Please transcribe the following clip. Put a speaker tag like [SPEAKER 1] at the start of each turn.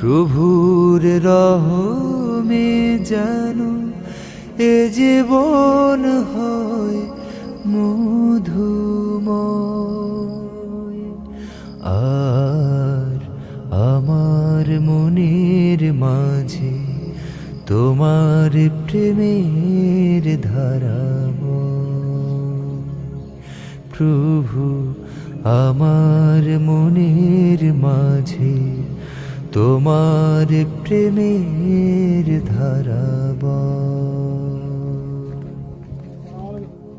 [SPEAKER 1] প্রভুর রহমে যেন এ জীবন হয় মধুময়। আর আমার মনের মাঝে তোমার প্রেমের ধারা বয়। প্রভু আমার মনের মাঝে তোমার প্রেমের ধারা বয়।